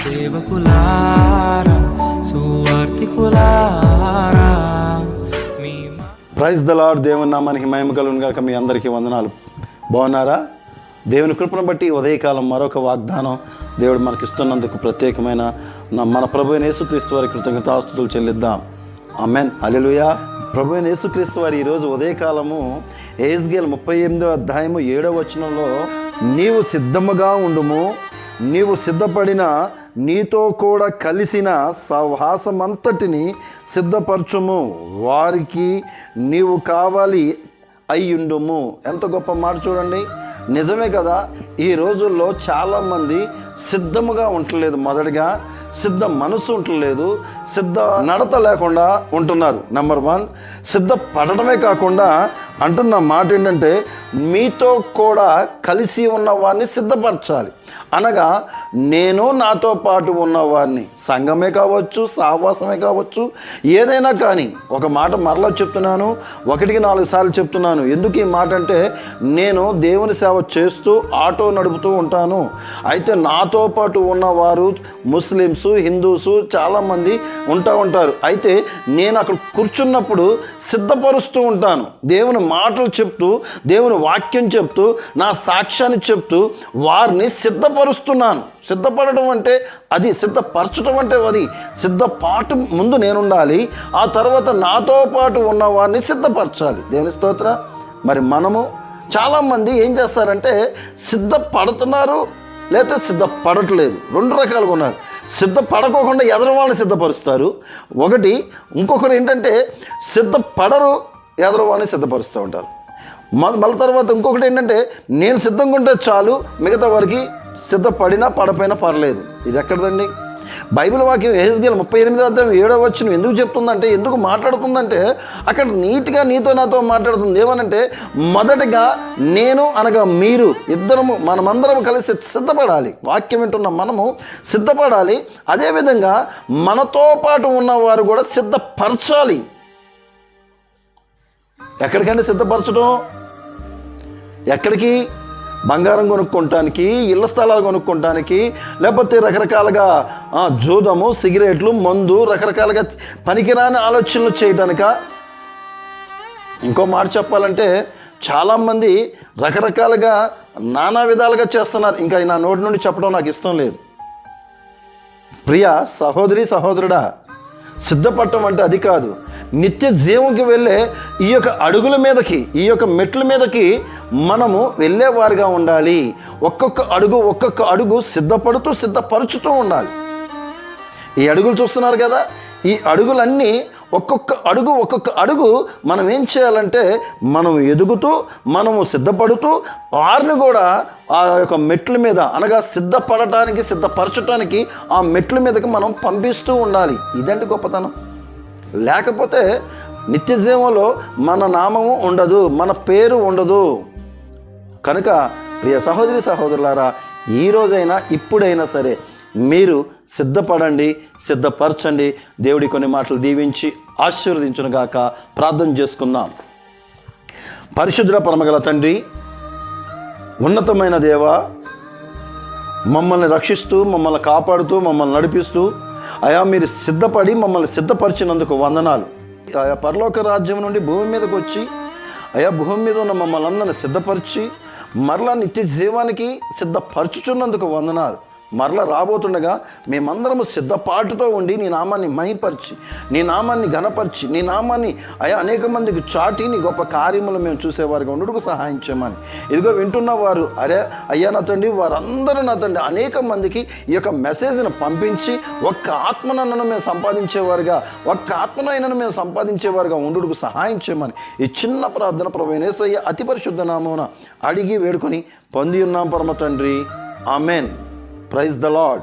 సేవకులారా సువార్తికులారా praise the lord. దేవుని నామానికి మహిమ కలుగును గాక. మీ అందరికీ వందనాలు. బాగున్నారా? దేవుని కృపను బట్టి ఉదయకాలం మరొక వాగ్దానం దేవుడు మనకిస్తున్నందుకు ప్రత్యేకమైన మన ప్రభు అయిన యేసుక్రీస్తు వారి కృతజ్ఞతాస్తుతులు చెల్లిద్దాం. ఆమేన్, హల్లెలూయా. ప్రభు అయిన యేసుక్రీస్తు వారి ఈరోజు ఉదయకాలము యెహెజ్కేలు 38వ అధ్యాయము 7వ వచనంలో, నీవు సిద్ధముగా ఉండుము, నీవు సిద్ధపడిన నీతో కూడా కలిసిన సహవాసమంతటిని సిద్ధపరచుము, వారికి నీవు కావాలి అయ్యుండుము. ఎంత గొప్ప మాట చూడండి. నిజమే కదా, ఈ రోజుల్లో చాలామంది సిద్ధముగా ఉండలేదు. మొదటిగా సిద్ధ మనసు ఉండలేదు, సిద్ధ నడత లేకుండా ఉంటున్నారు. నెంబర్ 1, సిద్ధపడటమే కాకుండా అంటున్న మాట ఏంటంటే, మీతో కూడా కలిసి ఉన్నవారిని సిద్ధపరచాలి. అనగా నేను నాతో పాటు ఉన్నవారిని, సంఘమే కావచ్చు, సహవాసమే కావచ్చు, ఏదైనా కానీ. ఒక మాట మరలా చెప్తున్నాను, 1-4 సార్లు చెప్తున్నాను. ఎందుకు ఈ మాట అంటే, నేను దేవుని సేవ చేస్తూ ఆటో నడుపుతూ ఉంటాను. అయితే నాతో పాటు ఉన్నవారు ముస్లిమ్స్, హిందూస్ చాలామంది ఉంటారు. అయితే నేను అక్కడ కూర్చున్నప్పుడు సిద్ధపరుస్తూ ఉంటాను. దేవుని మాటలు చెప్తూ, దేవుని వాక్యం చెప్తూ, నా సాక్ష్యాన్ని చెప్తూ వారిని సిద్ధపరుస్తున్నాను. సిద్ధపడటం అంటే అది, సిద్ధపరచడం అంటే అది. సిద్ధపాటు ముందు నేనుండాలి, ఆ తర్వాత నాతో పాటు ఉన్నవారిని సిద్ధపరచాలి. దేవుని స్తోత్ర. మరి మనము చాలామంది ఏం చేస్తారంటే, సిద్ధపడుతున్నారు లేదా సిద్ధపడట్లేదు. 2 రకాలుగా ఉన్నారు. సిద్ధపడకోకుండా ఎదరు వాళ్ళని సిద్ధపరుస్తారు. ఇంకొకరు ఏంటంటే సిద్ధపడరు, ఎదరు వాళ్ళని సిద్ధపరుస్తూ ఉంటారు. మళ్ళీ తర్వాత ఇంకొకటి ఏంటంటే, నేను సిద్ధంగా ఉంటే చాలు, మిగతా వారికి సిద్ధపడినా పడపోయినా పర్లేదు. ఇది ఎక్కడదండి? బైబిల్ వాక్యం యెహెజ్కేలు 38వ అధ్యాయం 7వ వచనం ఎందుకు చెప్తుందంటే, ఎందుకు మాట్లాడుతుందంటే, అక్కడ నీట్గా నీతో నాతో మాట్లాడుతుంది. ఏమనంటే, మొదటగా నేను అనగా మీరు ఇద్దరము, మనమందరం కలిసి సిద్ధపడాలి. వాక్యం వింటున్న మనము సిద్ధపడాలి. అదేవిధంగా మనతో పాటు ఉన్నవారు కూడా సిద్ధపరచాలి. ఎక్కడికంటే సిద్ధపరచడం? ఎక్కడికి? బంగారం కొనుక్కోవటానికి, ఇళ్ల స్థలాలు కొనుక్కోవటానికి, లేకపోతే రకరకాలుగా జూదము, సిగరెట్లు, మందు, రకరకాలుగా పనికిరాని ఆలోచనలు చేయటానిక? ఇంకో మాట చెప్పాలంటే, చాలామంది రకరకాలుగా నానా విధాలుగా చేస్తున్నారు. ఇంకా నా నోటి నుండి చెప్పడం నాకు ఇష్టం లేదు. ప్రియ సహోదరి సహోదరుడా, సిద్ధపడటం అంటే అది కాదు. నిత్య జీవంకి వెళ్ళే ఈ యొక్క అడుగుల మీదకి, ఈ యొక్క మెట్ల మీదకి మనము వెళ్ళేవారుగా ఉండాలి. ఒక్కొక్క అడుగు సిద్ధపడుతూ సిద్ధపరుచుతూ ఉండాలి. ఈ అడుగులు చూస్తున్నారు కదా, ఈ అడుగులన్నీ ఒక్కొక్క అడుగు మనం ఏం చేయాలంటే, మనం ఎదుగుతూ, మనము సిద్ధపడుతూ వారిని కూడా ఆ యొక్క మెట్ల మీద, అనగా సిద్ధపడటానికి, సిద్ధపరచడానికి ఆ మెట్ల మీదకి మనం పంపిస్తూ ఉండాలి. ఇదండి గొప్పతనం. లేకపోతే నిత్య జీవంలో మన నామము ఉండదు, మన పేరు ఉండదు. కనుక ప్రియ సహోదరి సహోదరులారా, ఈ రోజైనా ఇప్పుడైనా సరే మీరు సిద్ధపడండి, సిద్ధపరచండి. దేవుడి కొన్ని మాటలు దీవించి ఆశీర్వదించునుగాక. ప్రార్థన చేసుకుందాం. పరిశుద్ధ పరమగల తండ్రి, ఉన్నతమైన దేవ, మమ్మల్ని రక్షిస్తూ, మమ్మల్ని కాపాడుతూ, మమ్మల్ని నడిపిస్తూ, అయా మీరు సిద్ధపడి మమ్మల్ని సిద్ధపరిచినందుకు వందనాలు. ఆయా పరలోక రాజ్యం నుండి భూమి మీదకి వచ్చి, అయా భూమి మీద ఉన్న మమ్మల్ని అందరిని సిద్ధపరిచి మరలా నిత్య జీవానికి సిద్ధపరచుచున్నందుకు వందనాలు. మరలా రాబోతుండగా మేమందరము సిద్ధపాటుతో ఉండి నీ నామాన్ని మహిపరిచి, నీ నామాన్ని ఘనపరిచి, నీ నామాన్ని అనేక మందికి చాటి నీ గొప్ప కార్యములు మేము చూసేవారుగా ఉండుటకు సహాయం చేయమని. ఇదిగో వింటున్న వారు, అయ్యా నా తండ్రి, వారందరూ నా తండ్రి అనేక మందికి ఈ యొక్క మెసేజ్ను పంపించి ఒక్క ఆత్మనైనా మేము సంపాదించేవారుగా ఉండుటకు సహాయం చేయమని ఈ చిన్న ప్రార్థన ప్రభువైన యేసయ్య అతి పరిశుద్ధ నామమున అడిగి వేడుకొని పొంది ఉన్నాం పరమ తండ్రి. ఆమెన్. Praise the Lord.